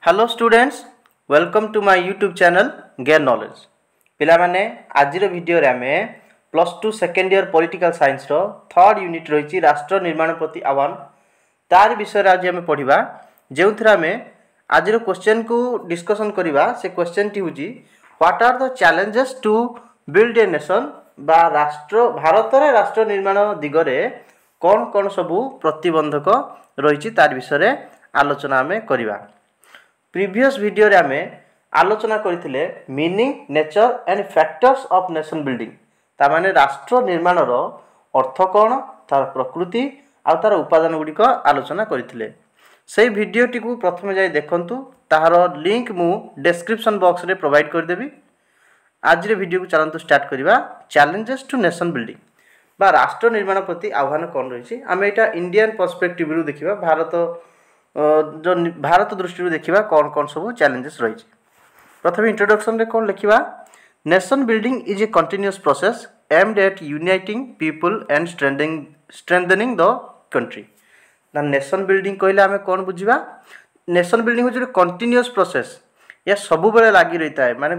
Hello students, welcome to my YouTube channel Gain Knowledge. पिलामाने आजिर video रे आमे plus 2 second year political science रो थर्ड यूनिट रही राष्ट्र निर्माण प्रति आह्वान तार विषय आज आमे पढ़िबा जेउथरा आमे आजिर क्वेश्चन को डिस्कशन करिबा से क्वेश्चन टी होजी what are the challenges to build a nation बा राष्ट्र भारत रे राष्ट्र निर्माण दिगरे कौन कौन सबू प्रतिबंधक रही तार विषय आलोचना आमे करिबा। प्रीवियस वीडियो रे आमे आलोचना करथिले meaning nature and factors of nation building ता माने राष्ट्र निर्माण रो अर्थ कौन तार प्रकृति आ तार उपादान गुडी को आलोचना करथिले। सेही वीडियो टी को प्रथमे जाय देखंतु ताहार लिंक मु डिस्क्रिप्शन बॉक्स रे प्रोवाइड कर देबी। आज रे वीडियो को चलंतु स्टार्ट करिबा। चैलेंजेस टू नेशन बिल्डिंग बा राष्ट्र निर्माण प्रति आह्वान कौन रही आम यहाँ इंडियन पर्सपेक्टिव रु देखिबा भारत जो भारत दृष्टि देखिबा कौन कौन सब चैलेंजेस रही। प्रथम इंट्रोडक्शन रे कौन लिखिबा nation building is a continuous process aimed at uniting people and strengthening the country. ना नेशन बिल्डिंग कहले आमे कौन बुझिबा नेशन बिल्डिंग हो कंटिन्यूअस प्रोसेस या सब बेले लागी रही है माने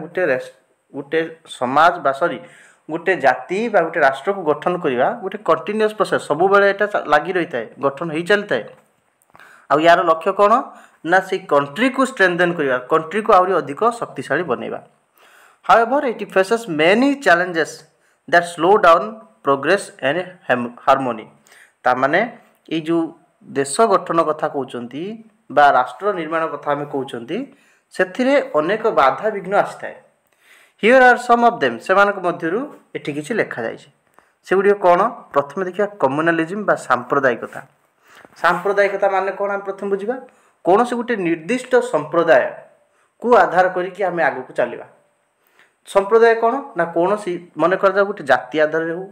गुटे समाज बा सॉरी गोटे जाति बा गोटे राष्ट्र को गठन करवा गोटे कंटिन्यूअस प्रोसेस सब बेले एटा लागी रही है गठन हो चलता है। आ यार लक्ष्य कौन ना से कंट्री को स्ट्रेंथन करवा कंट्री को आहुरी अधिक शक्तिशाली बनैबा। However it faces many challenges that slow down progress and harmony. ता माने ए जो देश गठन कथा कहउचंती बा राष्ट्र निर्माण कथा हमें कहउचंती सेथिरे अनेक बाधा विघ्न आस्ताय। Here are some of them सेमानक मध्यरु एठी किछि लेखा जायछि सेगुडी कोन प्रथमे देखिया कम्युनलिज्म बा सांप्रदायिकता। सांप्रदायिकता माने कोन हम प्रथम बुझिबा कोन से गुटे निर्दिष्ट संप्रदाय को आधार करी कि हमें आगु को चलिबा। संप्रदाय कोन ना कोन सी मने कर जा गुटे जाति आधार रे हो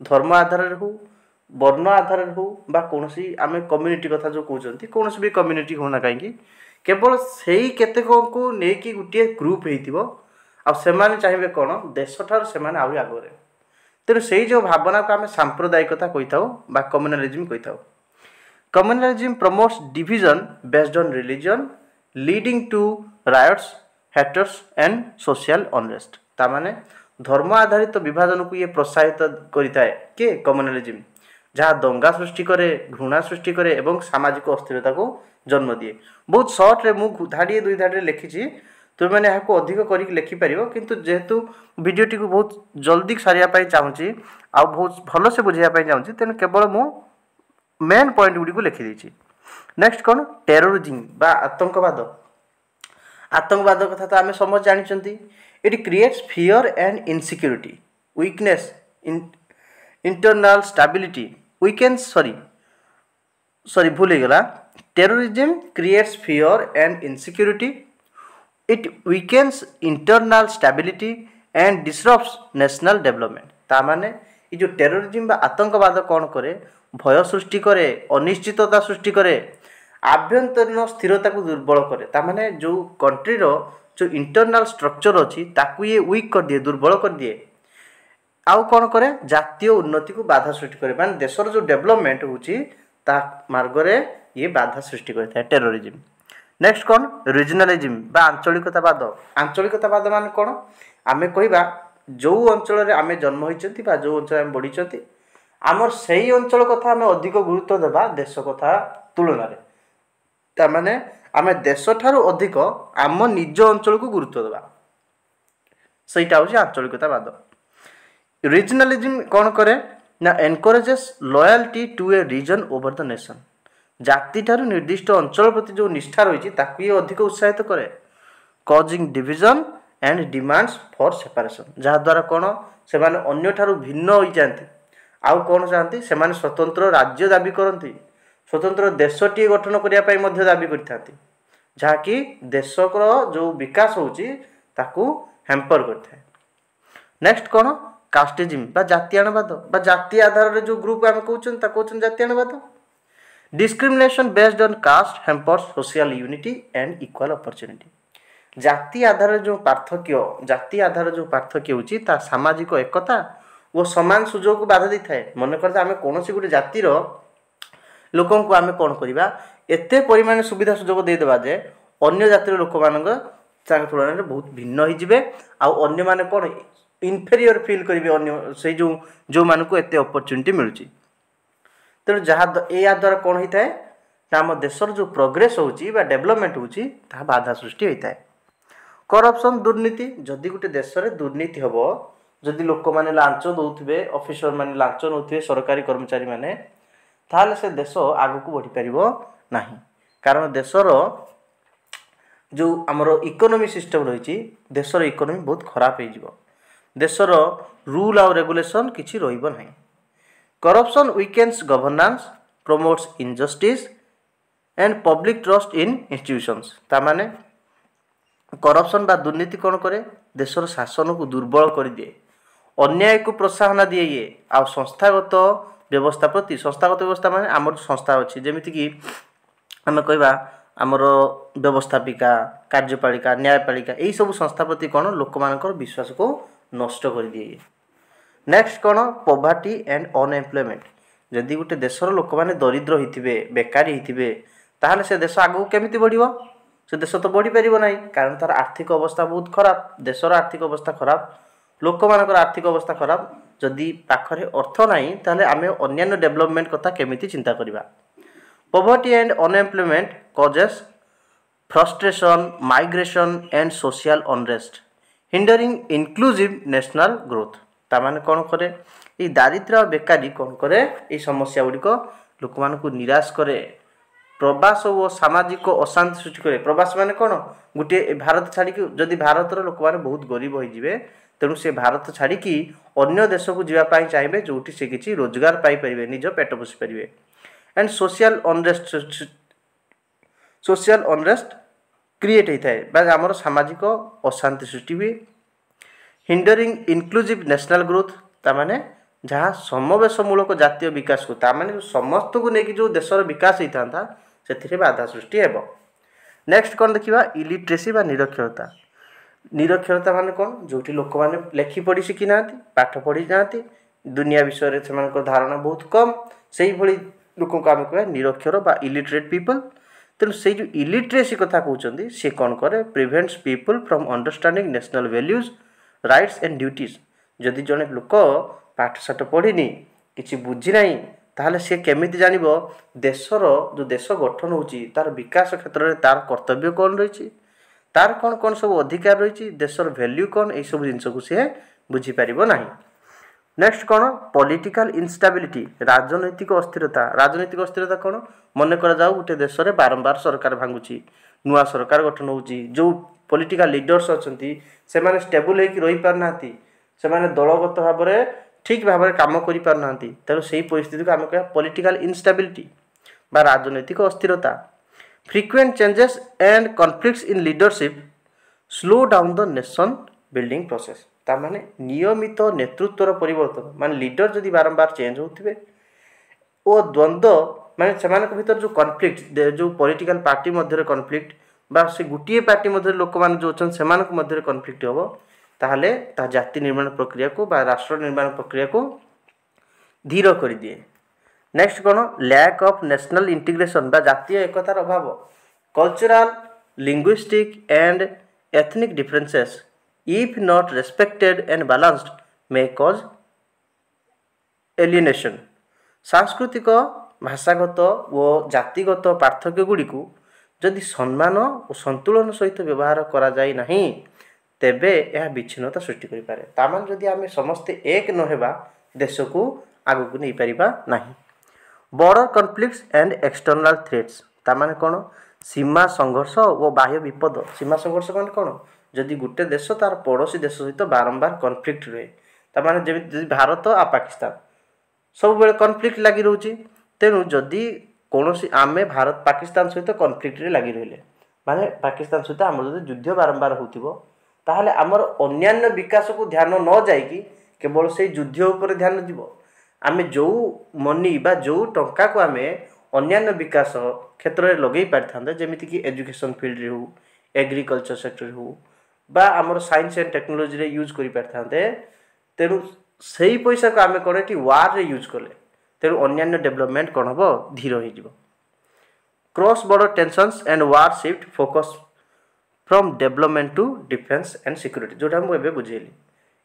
धर्म आधार रे हो वर्ण आधार रे हो बा कोन सी हमें कम्युनिटी कथा जो कहउचंती कोन से भी कम्युनिटी होना काहेकि केवल सेही केते को नै कि गुटे ग्रुप हेतिबो आ सेमाने चाहिए कौन देश ठार सेमाने आउरी आगरे तेणु से जो भावना को आम सांप्रदायिकता कही था बा कम्युनलिज्म कही था। Communalism promotes division based on religion leading to riots haters and social unrest. ता माने धर्म आधारित विभाजन को ये प्रोत्साहित करिता है के कम्युनलिज्म जहाँ दंगा सृष्टि करे घृणा सृष्टि करे एवं सामाजिक अस्थिरता को जन्म दिए। बहुत शॉर्ट रे मु धाड़ी दुई धाड़ी लिखी तुम मैंने यहाँ अधिक कर लिखिपर किंतु जेहेतु वीडियोटी को बहुत जल्दी सारे चाहूँगी आ बहुत भल से बुझाई चाहूँगी तेणु केवल मु मेन पॉइंट गुड़ी को लिखिदी। नेक्स्ट कौन टेररिज्म बा आतंकवाद। आतंकवाद कथा तो आम समझ जानते it creates fear and insecurity weakness internal stability weakens sorry भूल गला terrorism creates fear and insecurity it weakens internal stability and disrupts national development. ता माने ये जो टेररिज्म बा आतंकवाद कौन करे भय सृष्टि करे अनिश्चितता सृष्टि करे आभ्यंतरीण स्थिरता को दुर्बल करे। ता माने जो कंट्री रो जो इंटरनल स्ट्रक्चर अच्छी ताकू ये वीक कर दिए दुर्बल कर दिए आउ कौन करे जातीय उन्नति को बाधा सृष्टि करे माने देशर जो डेवलपमेंट होची ता मार्ग रे ये बाधा सृष्टि करता है टेररिज्म। नेक्स्ट कौन रीजनलिज्म बा आंचलिकतावाद। आंचलिकतावाद मान कौन आमे कहबा जो अंचल रे आमे जन्म होइचंती बा जो अंचल आमे बढिचंती आमर सेही अंचल कथा आमे अधिक गुरुत्व देबा देश कथा तुलना रे। ता माने आमे देश ठारू अधिक आम निज अंचल को गुरुत्व देबा सेटा होची आंचलिकतावाद। रीजनलिज्म कौन करे ना encourages loyalty to a region over the nation. जाति ठारू निर्दिष्ट अंचल प्रति जो निष्ठा रही ताकू ये अधिक उत्साहित करे causing division and demands for separation जहाँ द्वारा कौन से अन्य ठारू भिन्न हो जाती आउ कौन चाहती से स्वतंत्र राज्य दाबी करती स्वतंत्र देशटीए गठन करने दाबी करती जहाँकि देशर जो विकास होता हैम्पर करता है। नेक्स्ट कौन कास्टिज्म बा जातीयवाद बा जाति आधार जो ग्रुप आम कहते जातीयवाद। Discrimination based on caste hampers social unity and equal opportunity. जाति आधार जो पार्थक्य जाति आधार जो पार्थक्य होची ता सामाजिक एकता वो समान सुजोग को बाधा देता है। मन करते आम कौन सी गोटे जातिर लोक आम कौन करवा एते परिमाण सुविधा सुजोग देदेबा जे अन्य जातिर लोक मान तुलन में बहुत भिन्न होइजिबे आउ अन्य माने कोन इनफेरियर फील करेंगे अन्य से जो मान को एत अपरच्युनिटी मिलूँ तेणु जहाँ या द्वारा कौन होता है आम देशर जो प्रोग्रेस होची बा डेवलपमेंट होची ता बाधा सृष्टि होता है। करप्शन दुर्नीति जदि गोटे देश में दुर्नीति हम जदि लोक मैंने लांच दौथे ऑफिसर मैंने लांच नौथे सरकारी कर्मचारी मैंने ताहले से देश आग को बढ़ी पार ना कारण देशर जो आमर इकोनॉमी सिस्टम रही देशर इकोनॉमी बहुत खराब हो देशर रूल आउ रेगुलेशन किसी रहिबो नहीं। Corruption weakens governance promotes injustice and public trust in institutions तामाने करप्शन बा दुर्नीति कौन करे देशर शासन को दुर्बल कर दिए अन्याय को प्रोत्साहन दिए ये आ संस्थागत व्यवस्था प्रति संस्थागत व्यवस्था माने आमर संस्था अच्छी जमीती कि आम कहवा आमर व्यवस्थापिका कार्यपालिका न्यायपालिका यही सब संस्था प्रति कौन लोक मानकर विश्वास को नष्ट कर दिए। नेक्स्ट कौन पॉवर्टी एंड अनएम्प्लॉयमेंट जदि गोटे देशर लोक मैंने दरिद्र होते बेकारी होते ताहले से देश आगू केमिति बढ़िबो से देश तो बढ़ी पारिबो नाही कारण तार आर्थिक अवस्था बहुत खराब देशर आर्थिक अवस्था खराब लोक मानकर आर्थिक अवस्था खराब जदि पाखरे अर्थ नाही ताहले आमे अन्यान्य डेवलपमेंट कथा केमिति चिंता करिबा। Poverty and unemployment causes frustration migration and social unrest hindering inclusive national growth तामाने कौन करे ये दारिद्र्य और बेकारी कौन करे ये समस्या गुड़िक लोक मान को निराश करे प्रवास और सामाजिक अशांति सृष्टि करे। प्रवास माने कौन गोटे भारत छाड़ी जदि भारतर लोक मैंने बहुत गरीब होइजिबे तेणु से भारत छाड़ी अन्य देश को जीवाई चाहिए जोटी से किसी रोजगार पाइपर निज पेट पोषि पारे। एंड सोशल अनरेस्ट क्रिएट होता है आमर सामाजिक अशांति सृष्टि हुए। हिंडरिंग इनक्लूसिव नेशनल ग्रोथ तामाने जहाँ समावेशमूलक जातीय विकास को तामाने समस्त को लेकिन जो देशर विकास होता था से बाधा सृष्टि है। नेक्स्ट कौन देखा इलिट्रेसी बा निरक्षरता निरक्षरता माने कौन जोटी लोक मैंने लेखि पढ़ी शिखी ना पाठ पढ़ी ना दुनिया विषय से धारणा बहुत कम से भली लोक को आम कह निरक्षर बा इलिटरेट पीपल तेणु से जो इलिट्रेसी कथा कहते सी कौन करे prevents people from understanding national values rights and duties जदि जड़े लोक पाठशाठ पढ़ीनी किसी बुझीना ताहले सी केमिति जानिबो देशर जो देश गठन होची तार विकास क्षेत्र में तार कर्तव्य कौन रही तार कौन कौन सब अधिकार रही देशर वैल्यू कौन यही सब जिनस को सी बुझीपार ना। नेक्स्ट कौन पॉलिटिकल इनस्टेबिलिटी राजनैतिक अस्थिरता कौन मन कर जाऊ गोटे देश में बारंबार सरकार भांगुची नुआ सरकार गठन होची जो पॉलिटिकल लीडर्स अच्छी से माने स्टेबल होकर रही पारना से माने दलगत भाव में ठीक भाव में काम कर पारना तेणु से परिस्थिति को आम कह पॉलिटिकल इनस्टेबिलिटी बा राजनैतिक अस्थिरता। Frequent changes and conflicts in leadership slow down the nation building process तामाने नियमित नेतृत्वर परिवर्तन माने लीडर जदि बारंबार चेंज होते ओ द्वंद्व माने सेमानक भीतर जो कॉन्फ्लिक्ट जो पॉलिटिकल पार्टी मध्य कॉन्फ्लिक्ट बा से गोटे पार्टी मध्य लोक मैंने जो अच्छा सेमानक मध्य कॉन्फ्लिक्ट हम ताहले ता जाति निर्माण प्रक्रिया को बा राष्ट्र निर्माण प्रक्रिया को धीर कर दिए। नेक्स्ट कौन लैक ऑफ नेशनल इंटीग्रेशन बा जातीय एकतार अभाव cultural linguistic and ethnic differences if not respected and balanced may cause alienation सांस्कृतिक भाषागत और जातिगत पार्थक्य गुड़ी को जदि सम्मान और संतुलन सहित व्यवहार करा जाए नहीं तेबे यह विच्छिन्नता सृष्टि करि पारे तामान जदि आमे समस्ते एक न हेबा देश को आगु को नहीं परिबा नहीं। Border conflicts and external threats तामाने कौन सीमा संघर्ष और बाह्य विपद सीमा संघर्ष मान कौन जदि गोटे देश तार पड़ोसी देश सहित बारंबार कॉन्फ्लिक्ट रुए तामाने जमी भारत आ पाकिस्तान सब बेले कॉन्फ्लिक्ट लगी रोची तेणु जदि कौन आमे भारत पाकिस्तान सहित कॉन्फ्लिक्ट लगी रहिले माने पाकिस्तान सहित आम जदि युद्ध बारंबार होतिबो ताहले आमर अन्यान्य विकास को ध्यान न जाइकी केवल से युद्ध उपर ध्यान जीवो आमे जो मनी बा जो टंका को आमे अन्यान्य विकास क्षेत्र में लगे पारिथांते जेमिति कि एजुकेशन फील्ड रे हो एग्रीकल्चर सेक्टर हो बा आमर साइंस एंड टेक्नोलॉजी रे यूज करि पारिथांते तेणु सही पैसा को आमे कोनटी वार रे यूज कले तेणु अन्यान्य डेवलपमेंट कौन हम धीर हो cross border tensions and war shift focus from development to defence and security जोटा मुझे बुझेली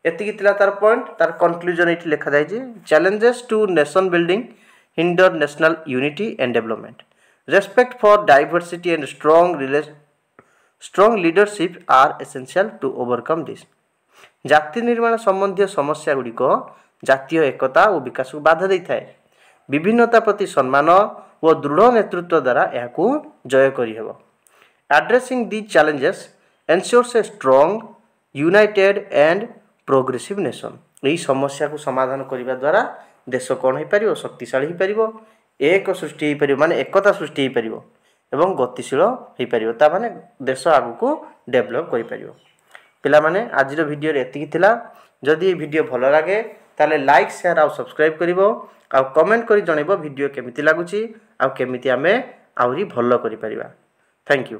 एति तार पॉइंट तार कंक्लूजन ये लिखा जाए challenges to nation building hinder national unity and development respect for diversity and strong leadership are essential to overcome this जाति निर्माण संबंधी समस्या गुड़िक जातीय एकता और विकास को बाधा देता है विभिन्नता प्रति सम्मान और दृढ़ नेतृत्व द्वारा यह जय करहब addressing the challenges ensures a strong united and progressive nation यही समस्या को समाधान करने द्वारा देश कौन हो पार शक्तिशाली हो पार एक सृष्टि हो पार माने एकता सृष्टि हो पार एवं गतिशील हो पार ता माने देश आगु को डेभलप कर पार पिला माने आज वीडियो एतिकी थिला जदि वीडियो भल लगे ताले लाइक शेयर आउ सब्सक्राइब करिवो आ कमेंट करी जणैबो वीडियो केमिति लागुची आ केमिति आमे आउरी भल करि परिबा थैंक यू।